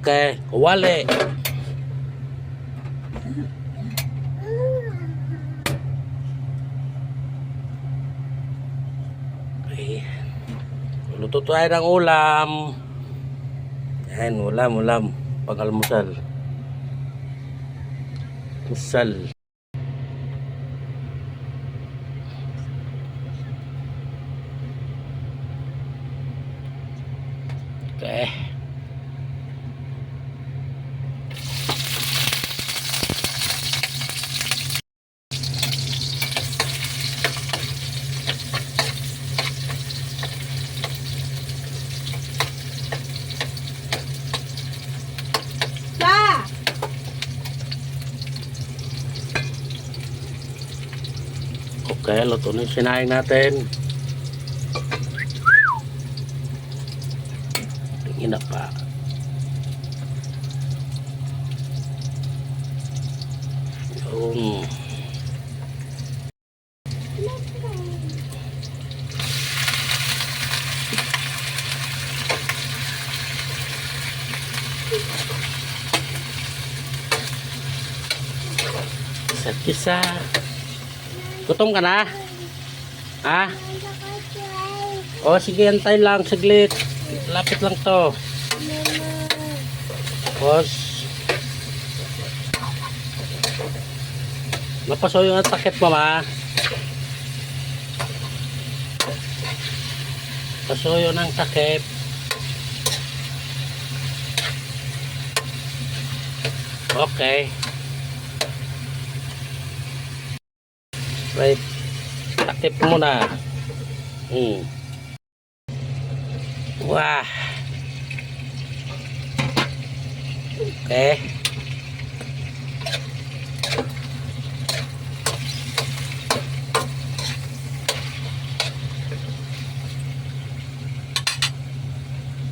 Okay, wali. Okay. Luto tayo ng ulam. Ayan, ulam. Pang-almusal. Musal. Okay. Okay, luto na yung sinaing natin. Tingin na pa. Yung kisa. Gutom ka na? Ha? O sige, antay lang saglit. Lapit lang to. Tapos napaso yung takip mo, ma. Pasuyo ng takip. Okay. Right. Takip muna. Wah. Okay.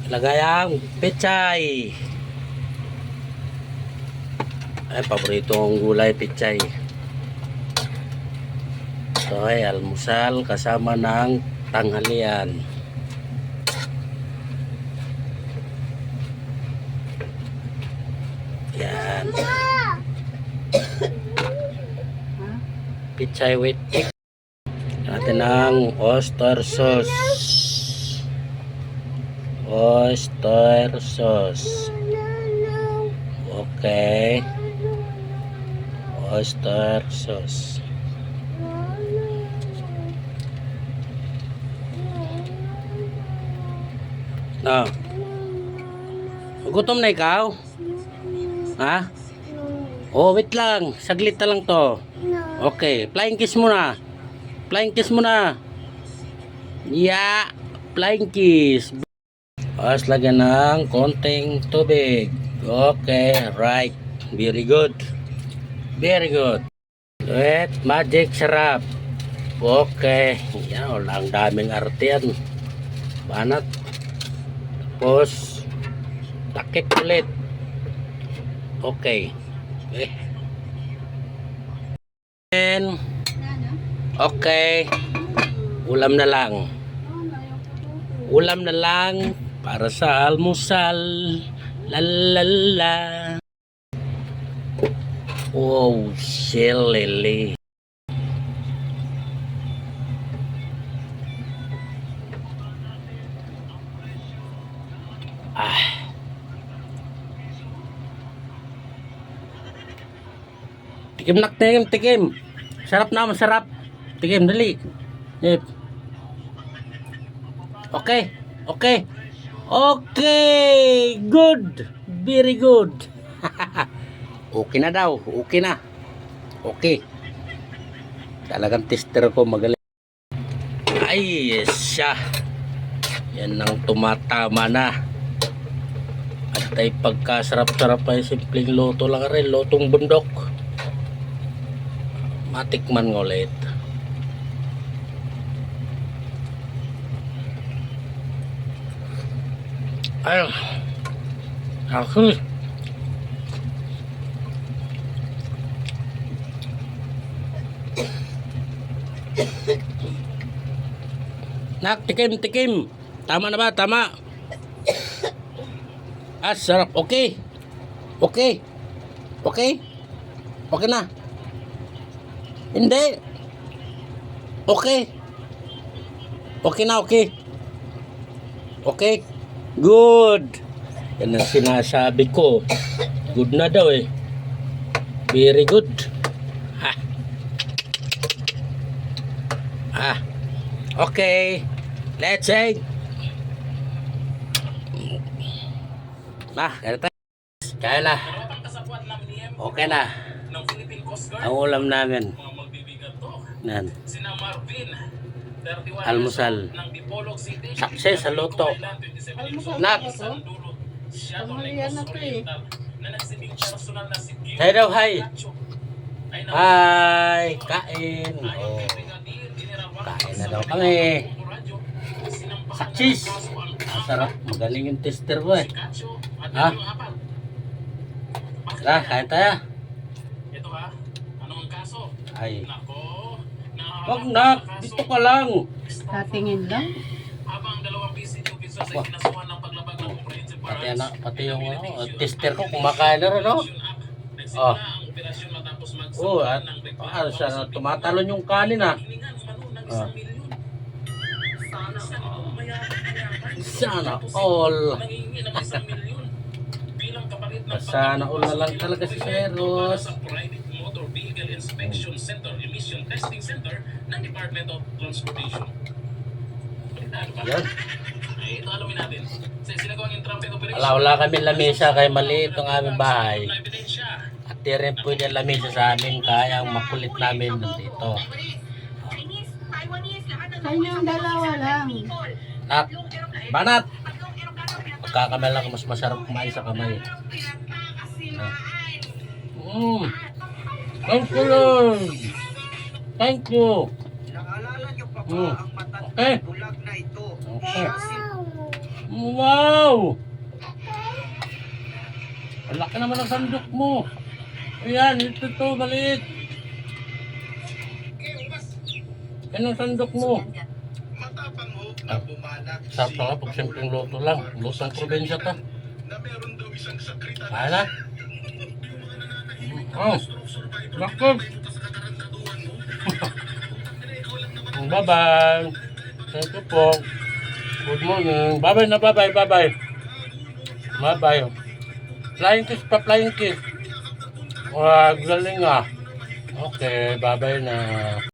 Lagay ang pechay. Ay, paborito kong gulay, pechay. Ito ay almusal kasama ng tanghalian. Yan. Pechay with egg. Natin ang oyster sauce. Oyster sauce. Okay. Oyster sauce. Ah. Gutom na ikaw? Ha? Oh, wait lang. Saglit na lang to. Okay, flying kiss muna. Flying kiss muna. Yeah, flying kiss. Tapos lagyan ng konting tubig. Okay, right. Very good. Very good. Wait, magic sarap. Okay. Yan, ang daming arte yan. Banat. Tapos takip ulit. Okay. Okay. Ulam na lang. Ulam na lang para sa almusal. Lalala. Oh, shillily. Tikim nak, tikim. Sarap na, masarap. Tikim, dali. Yep. Okay. Okay. Okay. Good. Very good. Okay na daw. Okay na. Okay. Talagang tester ko magaling. Ay, siya. Yan ang tumatama na. At ay pagkasarap-sarap ay simpleng luto lang rin. Lutong bundok. Matikman ng ulit. Ayun. Okay. Nak, tikim. Tama na ba? Tama. Ah, sarap. Okay. Okay. Okay. Okay na. Hindi. Okay. Okay na, okay. Okay. Good. Yan ang sinasabi ko. Good na daw eh. Very good. Ha. Ah. Okay. Let's say. Kaya tayo. Kaya na. Okay na. Ang ulam namin. Yan. Almusal. Success sa loto. Nak. Pamalian na to eh. Hi daw, hi. Hi. Kain. Oh. Kain na daw kami. Success. Sarap. Magaling yung tester ko eh. Ha? Tara, kain tayo. Ay. Wag na. Dito ka lang. Tatingin lang. Pati yung tester ko kumakain na rin, no? Oh. Oh, at sana tumatalon yung kanin, ha? Oh. Sana all. Sana all na lang talaga si Seros. Inspection Center, Emission Testing Center ng Department of Transportation. Yan. Ito alamin natin. Sa sinagawang intramped operation. Wala kami lamesa kay maliit ang aming bahay. At di rin pwede lamesa sa amin kaya ang makulit namin nandito. Kanyang dalawa lang. Nak, banat! Pagkakamay lang mas masarap kumain sa kamay. Thank you, Lord. Thank you. Okay. Okay. Wow! Ang laki naman ang sandok mo. Ayan, ito maliit. Yan ang sandok mo. Sarap na nga pag simpleng loto lang. Lotong probinsya to. Kaya na. Oh, bakit? Bye-bye. Thank you po. Good morning. Bye-bye na, bye-bye, bye-bye. Bye-bye. Flying kiss pa, flying kiss. Wag, galing ah. Okay, bye-bye na.